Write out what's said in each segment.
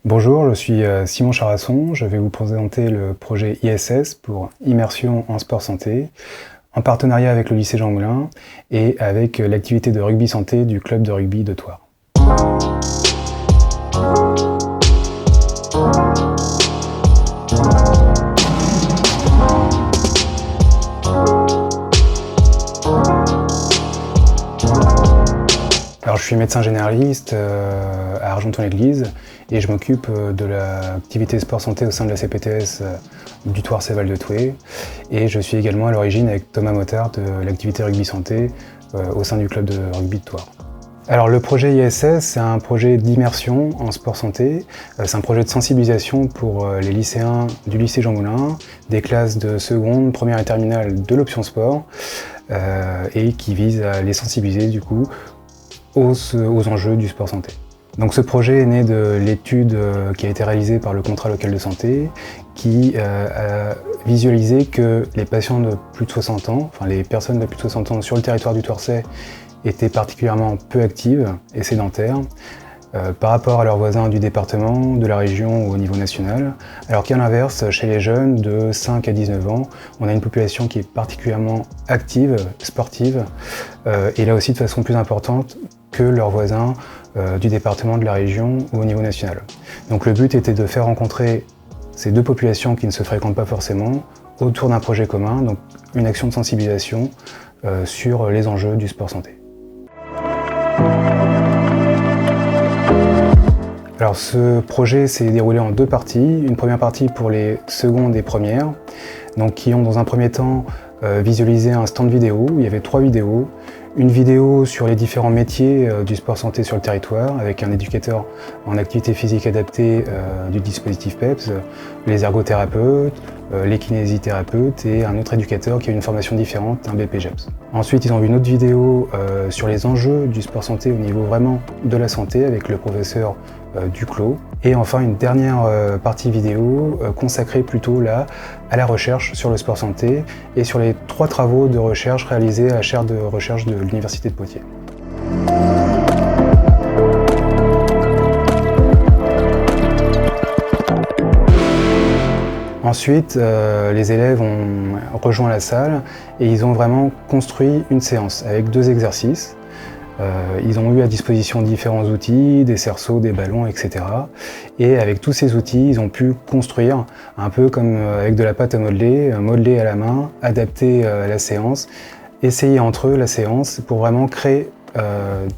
Bonjour, je suis Simon Charasson. Je vais vous présenter le projet ISS pour Immersion en Sport Santé, en partenariat avec le lycée Jean Moulin et avec l'activité de rugby santé du club de rugby de Thouars. Alors, je suis médecin généraliste à Argenton-l'Église et je m'occupe de l'activité sport santé au sein de la CPTS du Thouars-Val de Thoué. Et je suis également à l'origine avec Thomas Motard de l'activité rugby santé au sein du club de rugby de Thouars. Alors le projet ISS, c'est un projet d'immersion en sport santé. C'est un projet de sensibilisation pour les lycéens du lycée Jean Moulin, des classes de seconde, première et terminale de l'option sport, et qui vise à les sensibiliser du coup aux enjeux du sport santé. Donc ce projet est né de l'étude qui a été réalisée par le contrat local de santé qui a visualisé que les patients de plus de 60 ans, enfin les personnes de plus de 60 ans sur le territoire du Thouartais étaient particulièrement peu actives et sédentaires par rapport à leurs voisins du département, de la région ou au niveau national, alors qu'à l'inverse, chez les jeunes de 5 à 19 ans, on a une population qui est particulièrement active, sportive, et là aussi de façon plus importante que leurs voisins du département, de la région ou au niveau national. Donc le but était de faire rencontrer ces deux populations qui ne se fréquentent pas forcément autour d'un projet commun, donc une action de sensibilisation sur les enjeux du sport santé. Alors ce projet s'est déroulé en deux parties. Une première partie pour les secondes et premières, donc qui ont dans un premier temps visualisé un stand vidéo où il y avait 3 vidéos. Une vidéo sur les différents métiers du sport santé sur le territoire avec un éducateur en activité physique adaptée du dispositif PEPS, les ergothérapeutes, les kinésithérapeutes et un autre éducateur qui a une formation différente, un BPGEPS. Ensuite, ils ont vu une autre vidéo sur les enjeux du sport santé au niveau vraiment de la santé avec le professeur Duclos. Et enfin, une dernière partie vidéo consacrée plutôt là à la recherche sur le sport santé et sur les 3 travaux de recherche réalisés à la chaire de recherche de l'Université de Poitiers. Ensuite, les élèves ont rejoint la salle et ils ont vraiment construit une séance avec 2 exercices. Ils ont eu à disposition différents outils, des cerceaux, des ballons, etc. Et avec tous ces outils, ils ont pu construire un peu comme avec de la pâte à modeler à la main, adapter à la séance, essayer entre eux la séance pour vraiment créer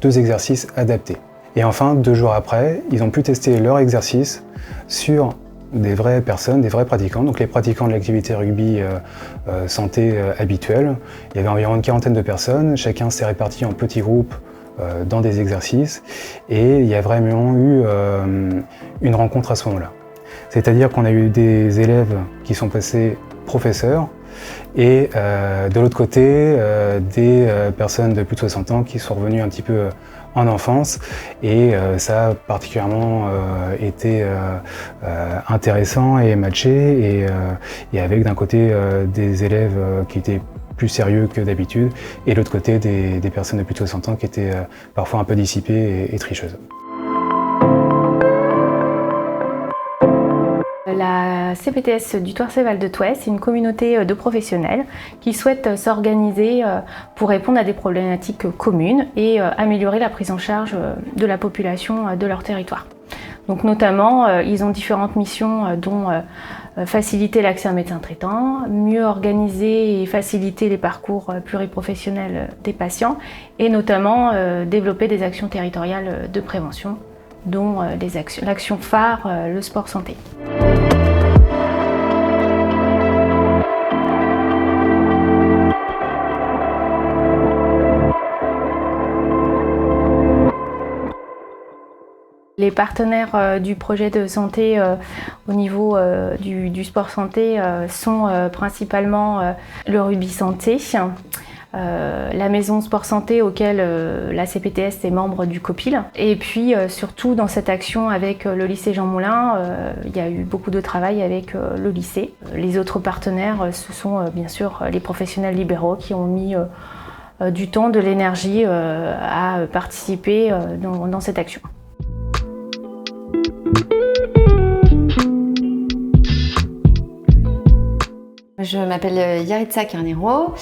2 exercices adaptés. Et enfin, 2 jours après, ils ont pu tester leur exercice sur des vraies personnes, des vrais pratiquants, donc les pratiquants de l'activité rugby santé habituelle. Il y avait environ une quarantaine de personnes, chacun s'est réparti en petits groupes dans des exercices et il y a vraiment eu une rencontre à ce moment-là. C'est-à-dire qu'on a eu des élèves qui sont passés professeurs et de l'autre côté des personnes de plus de 60 ans qui sont revenues un petit peu en enfance et ça a particulièrement été intéressant et matché et avec d'un côté des élèves qui étaient plus sérieux que d'habitude et de l'autre côté des personnes de plus de 60 ans qui étaient parfois un peu dissipées et tricheuses. La CPTS du Thouars-Val de Thoué, c'est une communauté de professionnels qui souhaitent s'organiser pour répondre à des problématiques communes et améliorer la prise en charge de la population de leur territoire. Donc notamment, ils ont différentes missions dont faciliter l'accès à un médecin traitant, mieux organiser et faciliter les parcours pluriprofessionnels des patients et notamment développer des actions territoriales de prévention, dont l'action phare, le sport santé. Les partenaires du projet de santé au niveau du sport santé sont principalement le rugby santé, la maison sport santé auquel la CPTS est membre du COPIL. Et puis surtout dans cette action avec le lycée Jean Moulin, il y a eu beaucoup de travail avec le lycée. Les autres partenaires, ce sont bien sûr les professionnels libéraux qui ont mis du temps, de l'énergie à participer dans cette action. je m'appelle Yaritza Carnero,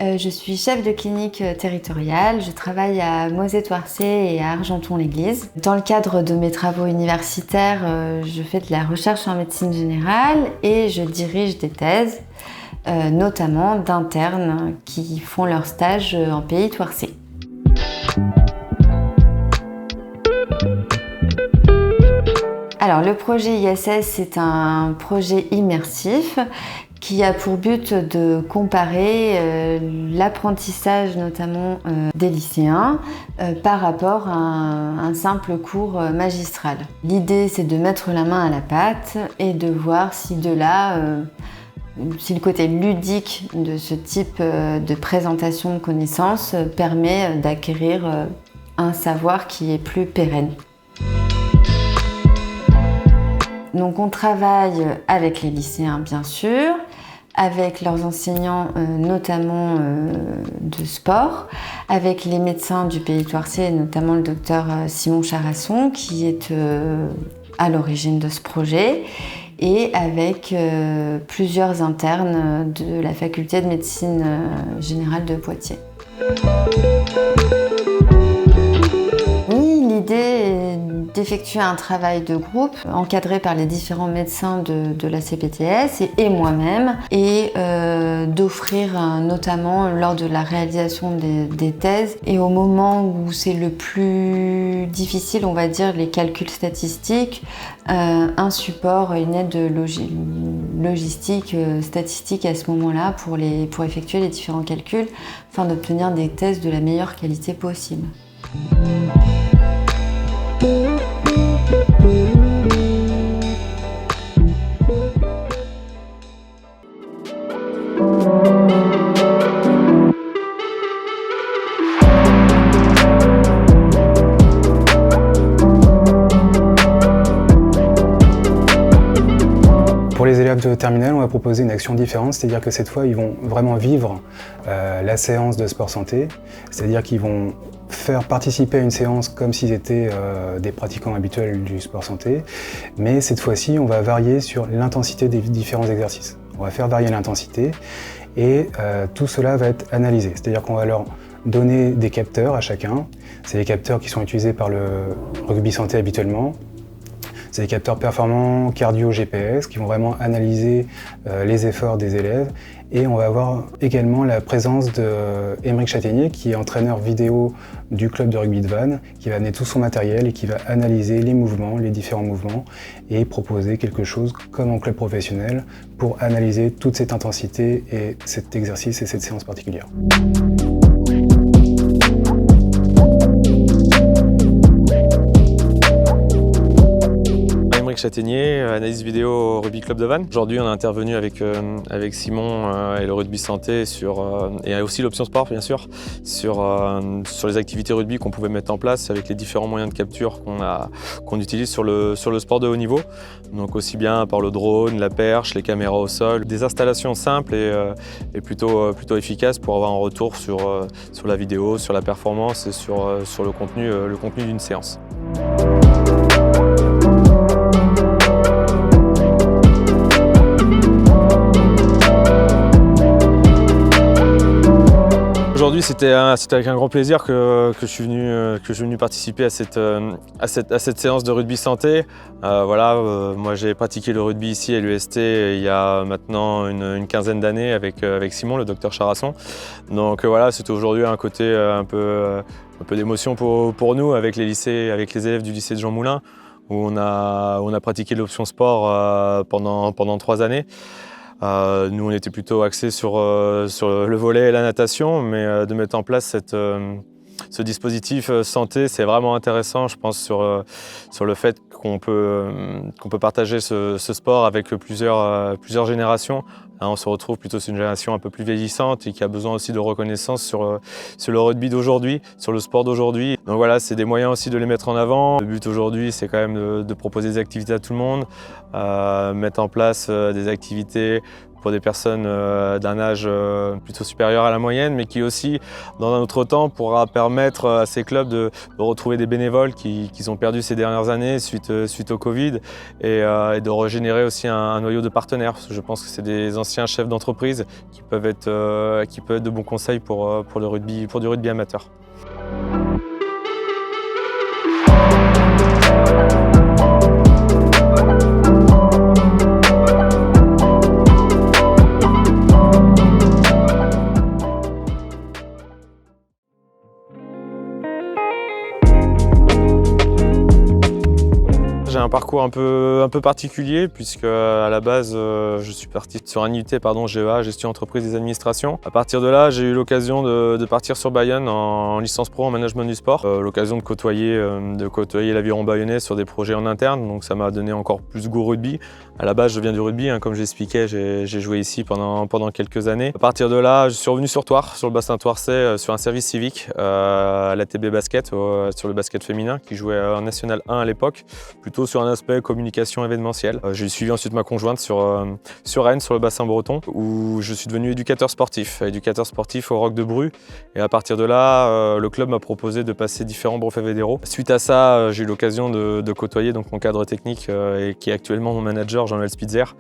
je suis chef de clinique territoriale, je travaille à Mauzé-Thouarcé et à Argenton-l'Église. Dans le cadre de mes travaux universitaires, je fais de la recherche en médecine générale et je dirige des thèses, notamment d'internes qui font leur stage en Pays Thouarcé. Alors, le projet ISS, c'est un projet immersif qui a pour but de comparer l'apprentissage notamment des lycéens par rapport à un simple cours magistral. L'idée, c'est de mettre la main à la pâte et de voir si de là, si le côté ludique de ce type de présentation de connaissances permet d'acquérir un savoir qui est plus pérenne. Donc on travaille avec les lycéens bien sûr, avec leurs enseignants notamment de sport, avec les médecins du Pays Thouarcé, notamment le docteur Simon Charasson qui est à l'origine de ce projet, et avec plusieurs internes de la faculté de médecine générale de Poitiers. L'idée est d'effectuer un travail de groupe encadré par les différents médecins de la CPTS et moi-même, et d'offrir notamment lors de la réalisation des thèses et au moment où c'est le plus difficile, on va dire les calculs statistiques, un support, une aide logistique, statistique à ce moment-là pour effectuer les différents calculs afin d'obtenir des thèses de la meilleure qualité possible. Pour les élèves de terminale, on va proposer une action différente, c'est-à-dire que cette fois, ils vont vraiment vivre la séance de sport santé, c'est-à-dire qu'ils vont faire participer à une séance comme s'ils étaient des pratiquants habituels du sport santé, mais cette fois-ci, on va varier sur l'intensité des différents exercices. On va faire varier l'intensité et tout cela va être analysé, c'est-à-dire qu'on va leur donner des capteurs à chacun. C'est les capteurs qui sont utilisés par le rugby santé habituellement. C'est des capteurs performants cardio GPS qui vont vraiment analyser les efforts des élèves. Et on va avoir également la présence d'Aymeric Châtaignier, qui est entraîneur vidéo du club de rugby de Vannes, qui va amener tout son matériel et qui va analyser les mouvements, les différents mouvements, et proposer quelque chose comme en club professionnel pour analyser toute cette intensité et cet exercice et cette séance particulière. Aymeric Châtaignier, analyse vidéo au Rugby Club de Vannes. Aujourd'hui, on a intervenu avec Simon et le rugby santé et aussi l'option sport, bien sûr, sur les activités rugby qu'on pouvait mettre en place avec les différents moyens de capture qu'on utilise sur le sport de haut niveau. Donc aussi bien par le drone, la perche, les caméras au sol, des installations simples et plutôt efficaces pour avoir un retour sur la vidéo, sur la performance et sur le contenu d'une séance. Aujourd'hui, c'était avec un grand plaisir que je suis venu participer à cette séance de rugby santé. Moi j'ai pratiqué le rugby ici à l'UST il y a maintenant une quinzaine d'années avec Simon, le docteur Charasson. Donc voilà, c'était aujourd'hui un côté un peu d'émotion pour nous avec les élèves du lycée de Jean Moulin, où on a pratiqué l'option sport pendant 3 années. Nous, on était plutôt axés sur le volley et la natation, mais de mettre en place ce dispositif santé, c'est vraiment intéressant, je pense, sur le fait qu'on peut partager ce sport avec plusieurs générations. On se retrouve plutôt sur une génération un peu plus vieillissante et qui a besoin aussi de reconnaissance sur le rugby d'aujourd'hui, sur le sport d'aujourd'hui. Donc voilà, c'est des moyens aussi de les mettre en avant. Le but aujourd'hui, c'est quand même de proposer des activités à tout le monde, mettre en place des activités pour des personnes d'un âge plutôt supérieur à la moyenne, mais qui aussi, dans un autre temps, pourra permettre à ces clubs de retrouver des bénévoles qu'ils ont perdus ces dernières années suite au Covid et de régénérer aussi un noyau de partenaires. Parce que je pense que c'est des anciens chefs d'entreprise qui peuvent être de bons conseils pour du rugby amateur. J'ai un parcours un peu particulier puisque à la base je suis parti sur un IUT GEA, gestion entreprise des administrations. À partir de là, j'ai eu l'occasion de partir sur Bayonne en licence pro en management du sport. L'occasion de côtoyer l'aviron bayonnais sur des projets en interne, donc ça m'a donné encore plus goût au rugby. À la base, je viens du rugby, comme j'expliquais, j'ai joué ici pendant quelques années. À partir de là, je suis revenu sur Thouars, sur le bassin thouarsais, sur un service civique à l'ATB Basket, sur le basket féminin, qui jouait en National 1 à l'époque, plutôt sur un aspect communication événementielle. J'ai suivi ensuite ma conjointe sur Rennes, sur le bassin breton, où je suis devenu éducateur sportif au Roc de Bru. Et à partir de là, le club m'a proposé de passer différents brevets fédéraux. Suite à ça, j'ai eu l'occasion de côtoyer donc mon cadre technique et qui est actuellement mon manager, Jean-Noël Spitzer,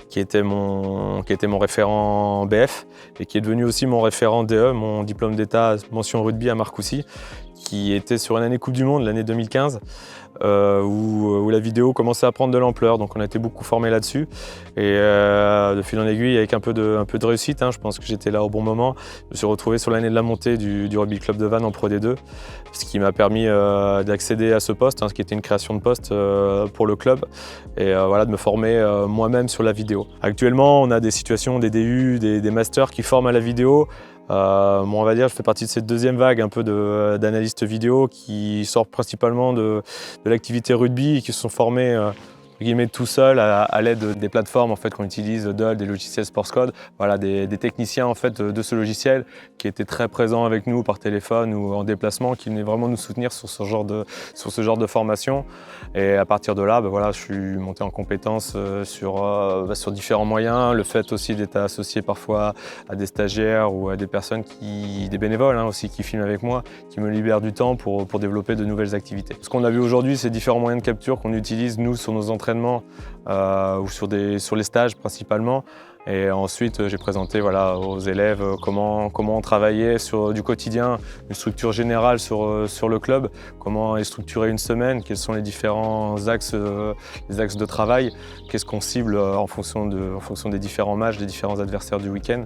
qui était mon référent BF et qui est devenu aussi mon référent DE, mon diplôme d'état mention rugby à Marcoussis, qui était sur une année Coupe du Monde, l'année 2015, où la vidéo commençait à prendre de l'ampleur, donc on a été beaucoup formés là-dessus. Et de fil en aiguille, avec un peu de réussite, je pense que j'étais là au bon moment. Je me suis retrouvé sur l'année de la montée du Rugby Club de Vannes en Pro D2, ce qui m'a permis d'accéder à ce poste, ce qui était une création de poste pour le club, et de me former moi-même sur la vidéo. Actuellement, on a des situations, des DU, des masters qui forment à la vidéo. On va dire, je fais partie de cette deuxième vague un peu d'analystes vidéo qui sortent principalement de l'activité rugby et qui se sont formés tout seuls à l'aide des plateformes en fait, qu'on utilise, des logiciels SportsCode, des techniciens en fait, de ce logiciel qui étaient très présents avec nous par téléphone ou en déplacement, qui venaient vraiment nous soutenir sur ce genre de formation. Et à partir de là, je suis monté en compétence sur différents moyens. Le fait aussi d'être associé parfois à des stagiaires ou à des personnes des bénévoles aussi qui filment avec moi, qui me libèrent du temps pour développer de nouvelles activités. Ce qu'on a vu aujourd'hui, c'est différents moyens de capture qu'on utilise nous sur nos entraînements ou sur les stages principalement. Et ensuite, j'ai présenté aux élèves comment on travaillait du quotidien, une structure générale sur le club, comment est structurée une semaine, quels sont les différents axes de travail, qu'est-ce qu'on cible en fonction des différents matchs, des différents adversaires du week-end.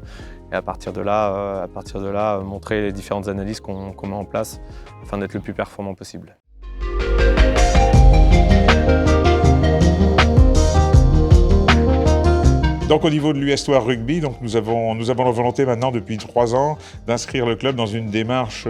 Et à partir de là, montrer les différentes analyses qu'on met en place afin d'être le plus performant possible. Donc au niveau de l'US Thouars Rugby, donc nous avons la volonté maintenant depuis 3 ans d'inscrire le club dans une démarche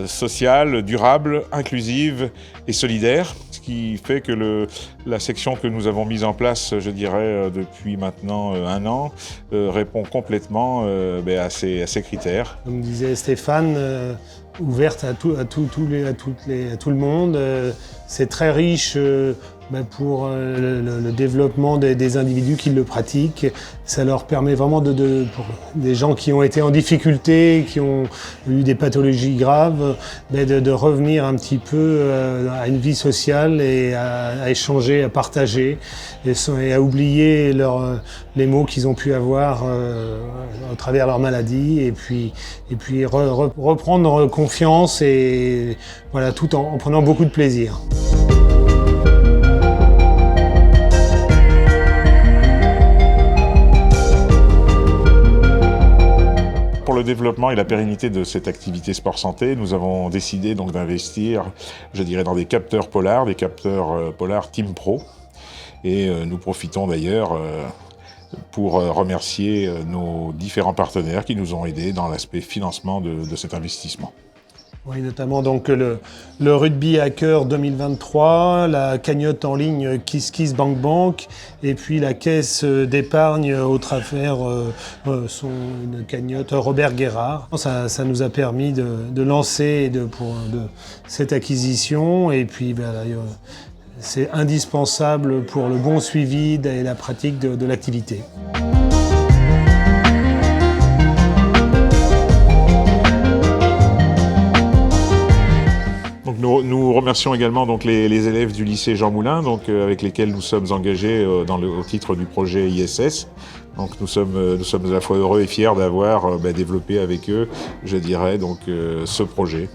sociale, durable, inclusive et solidaire, ce qui fait que la section que nous avons mise en place, je dirais, depuis maintenant 1 an, répond complètement à ces critères. Comme disait Stéphane, ouverte à tout le monde, c'est très riche pour le développement des individus qui le pratiquent. Ça leur permet vraiment pour des gens qui ont été en difficulté, qui ont eu des pathologies graves, de revenir un petit peu à une vie sociale et à échanger, à partager et à oublier les maux qu'ils ont pu avoir à travers leur maladie et puis reprendre confiance et tout en prenant beaucoup de plaisir. Pour le développement et la pérennité de cette activité sport santé, nous avons décidé donc d'investir, je dirais, dans des capteurs Polar Team Pro. Et nous profitons d'ailleurs pour remercier nos différents partenaires qui nous ont aidés dans l'aspect financement de cet investissement. Oui, notamment donc le Rugby Hacker 2023, la cagnotte en ligne KissKissBankBank et puis la caisse d'épargne au travers une cagnotte Robert Guérard. Ça nous a permis de lancer pour cette acquisition et puis c'est indispensable pour le bon suivi et la pratique de l'activité. Nous remercions également donc, les élèves du lycée Jean Moulin, donc, avec lesquels nous sommes engagés au titre du projet ISS. Donc, nous sommes à la fois heureux et fiers d'avoir développé avec eux, je dirais, donc, ce projet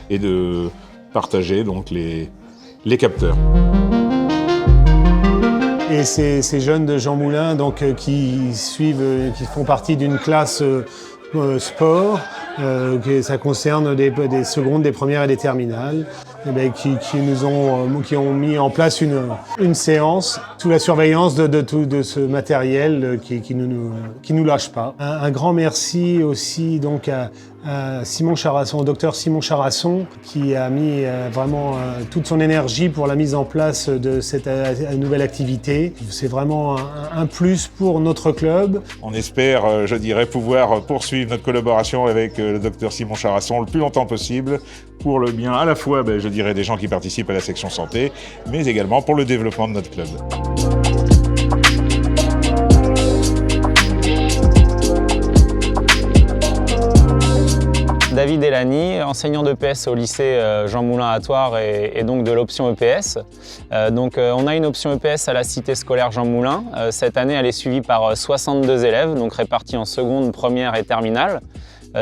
et de partager donc, les capteurs. Et ces jeunes de Jean Moulin donc, qui font partie d'une classe sport, ça concerne des secondes, des premières et des terminales, qui ont mis en place une séance sous la surveillance de ce matériel qui nous lâche pas. Un grand merci aussi donc à Simon Charasson, au docteur Simon Charasson, qui a mis vraiment toute son énergie pour la mise en place de cette nouvelle activité. C'est vraiment un plus pour notre club. On espère, je dirais, pouvoir poursuivre notre collaboration avec le docteur Simon Charasson le plus longtemps possible pour le bien à la fois, je dirais, des gens qui participent à la section santé, mais également pour le développement de notre club. David Elani, enseignant d'EPS au lycée Jean Moulin à Thouars et donc de l'option EPS. On a une option EPS à la cité scolaire Jean Moulin. Cette année, elle est suivie par 62 élèves, donc répartis en seconde, première et terminale.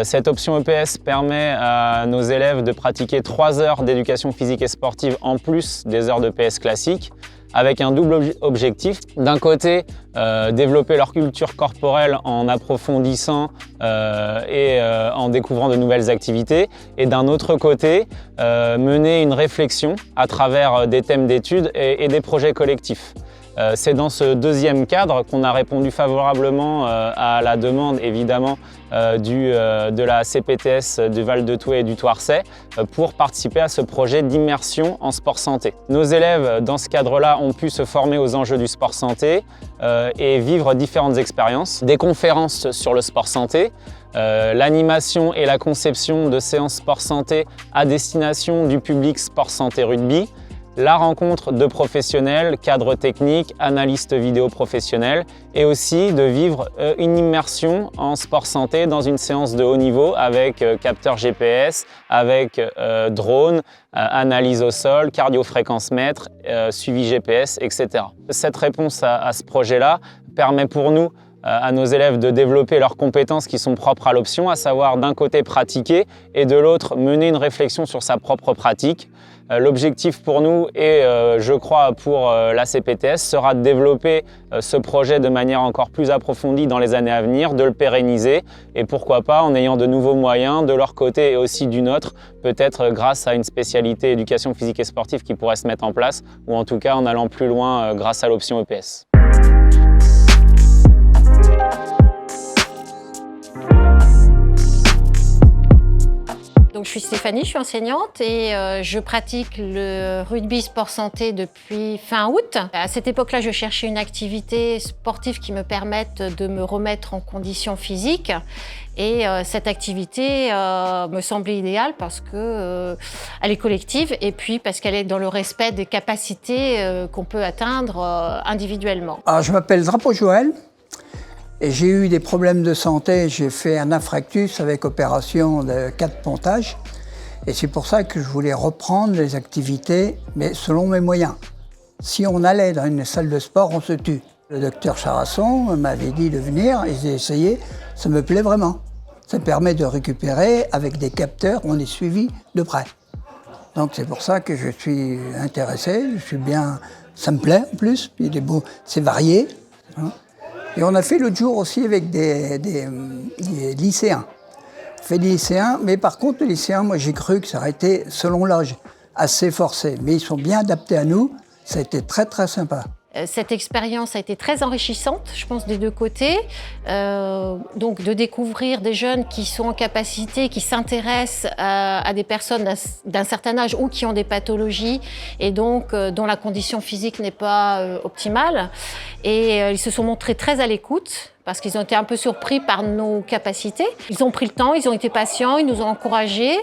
Cette option EPS permet à nos élèves de pratiquer 3 heures d'éducation physique et sportive en plus des heures d'EPS classiques, avec un double objectif. D'un côté, développer leur culture corporelle en approfondissant et en découvrant de nouvelles activités. Et d'un autre côté, mener une réflexion à travers des thèmes d'études et des projets collectifs. C'est dans ce deuxième cadre qu'on a répondu favorablement à la demande évidemment de la CPTS du Val de Thouet et du Thouarsais pour participer à ce projet d'immersion en sport santé. Nos élèves dans ce cadre-là ont pu se former aux enjeux du sport santé et vivre différentes expériences, des conférences sur le sport santé, l'animation et la conception de séances sport santé à destination du public sport santé rugby, la rencontre de professionnels, cadres techniques, analystes vidéo professionnels et aussi de vivre une immersion en sport santé dans une séance de haut niveau avec capteur GPS, avec drone, analyse au sol, cardio-fréquence-mètre, suivi GPS, etc. Cette réponse à ce projet-là permet pour nous à nos élèves de développer leurs compétences qui sont propres à l'option, à savoir d'un côté pratiquer et de l'autre mener une réflexion sur sa propre pratique. L'objectif pour nous et je crois pour la CPTS sera de développer ce projet de manière encore plus approfondie dans les années à venir, de le pérenniser et pourquoi pas en ayant de nouveaux moyens de leur côté et aussi du nôtre, peut-être grâce à une spécialité éducation physique et sportive qui pourrait se mettre en place ou en tout cas en allant plus loin grâce à l'option EPS. Donc, je suis Stéphanie, je suis enseignante et je pratique le rugby sport santé depuis fin août. À cette époque-là, je cherchais une activité sportive qui me permette de me remettre en condition physique. Et cette activité me semblait idéale parce que elle est collective et puis parce qu'elle est dans le respect des capacités qu'on peut atteindre individuellement. Alors, je m'appelle Drapeau Joël. Et j'ai eu des problèmes de santé, j'ai fait un infarctus avec opération de 4 pontages. Et c'est pour ça que je voulais reprendre les activités, mais selon mes moyens. Si on allait dans une salle de sport, on se tue. Le docteur Charasson m'avait dit de venir et j'ai essayé, ça me plaît vraiment. Ça permet de récupérer avec des capteurs, on est suivi de près. Donc c'est pour ça que je suis intéressé, je suis bien, ça me plaît en plus, il est beau, c'est varié. Hein. Et on a fait l'autre jour aussi avec des lycéens. On fait des lycéens, mais par contre, les lycéens, moi j'ai cru que ça aurait été, selon l'âge, assez forcé. Mais ils sont bien adaptés à nous, ça a été très très sympa. Cette expérience a été très enrichissante, je pense, des deux côtés. Donc de découvrir des jeunes qui sont en capacité, qui s'intéressent à des personnes d'un certain âge ou qui ont des pathologies et donc dont la condition physique n'est pas optimale. Et ils se sont montrés très à l'écoute parce qu'ils ont été un peu surpris par nos capacités. Ils ont pris le temps, ils ont été patients, ils nous ont encouragés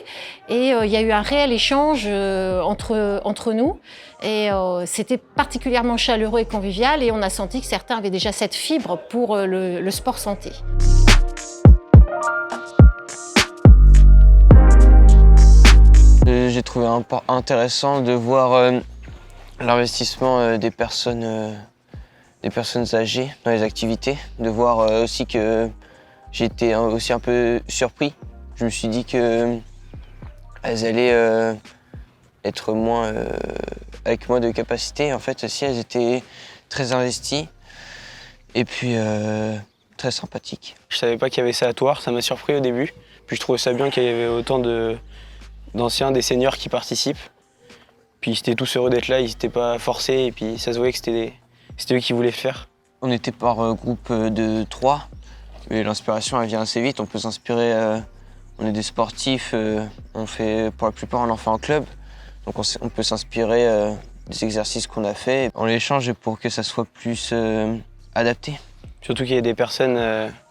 et il y a eu un réel échange entre nous. Et c'était particulièrement chaleureux et convivial et on a senti que certains avaient déjà cette fibre pour le sport santé. J'ai trouvé intéressant de voir l'investissement des personnes âgées dans les activités, de voir aussi que j'étais aussi un peu surpris. Je me suis dit qu'elles allaient être moins avec moins de capacité. En fait, aussi, elles étaient très investies et puis très sympathiques. Je savais pas qu'il y avait ça à Thouars, ça m'a surpris au début. Puis je trouvais ça bien qu'il y avait autant d'anciens, des seniors qui participent. Puis ils étaient tous heureux d'être là, ils n'étaient pas forcés et puis ça se voyait que c'était eux qui voulaient le faire. On était par groupe de 3, mais l'inspiration elle vient assez vite. On peut s'inspirer, on est des sportifs, on fait, pour la plupart on en fait en club. Donc on peut s'inspirer des exercices qu'on a fait. On les change pour que ça soit plus adapté. Surtout qu'il y a des personnes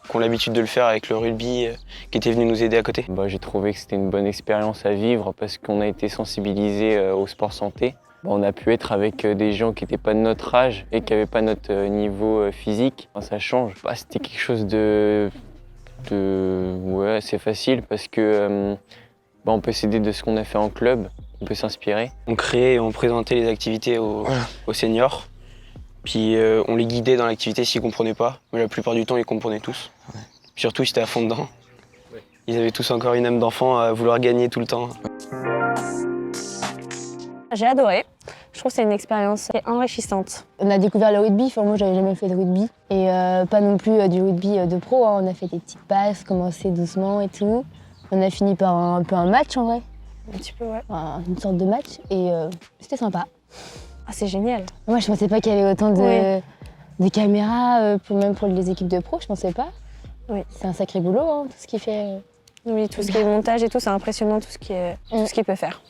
qui ont l'habitude de le faire avec le rugby, qui étaient venues nous aider à côté. J'ai trouvé que c'était une bonne expérience à vivre parce qu'on a été sensibilisés au sport santé. On a pu être avec des gens qui n'étaient pas de notre âge et qui n'avaient pas notre niveau physique. Ça change. C'était quelque chose ouais, assez facile parce que on peut s'aider de ce qu'on a fait en club, on peut s'inspirer. On créait et on présentait les activités aux seniors. Puis on les guidait dans l'activité s'ils ne comprenaient pas, mais la plupart du temps ils comprenaient tous. Ouais. Surtout ils étaient à fond dedans. Ouais. Ils avaient tous encore une âme d'enfant à vouloir gagner tout le temps. J'ai adoré. Je trouve que c'est une expérience enrichissante. On a découvert le rugby, moi j'avais jamais fait de rugby. Et pas non plus du rugby de pro, hein. On a fait des petites passes, commencé doucement et tout. On a fini par un peu un match en vrai. Un petit peu, ouais. Une sorte de match et c'était sympa. Ah, c'est génial. Moi, je pensais pas qu'il y avait autant de caméras, même pour les équipes de pro, je pensais pas. Oui. C'est un sacré boulot, hein, tout ce qu'il fait. Oui, tout ce qui est montage et tout, c'est impressionnant tout ce qu'il peut faire.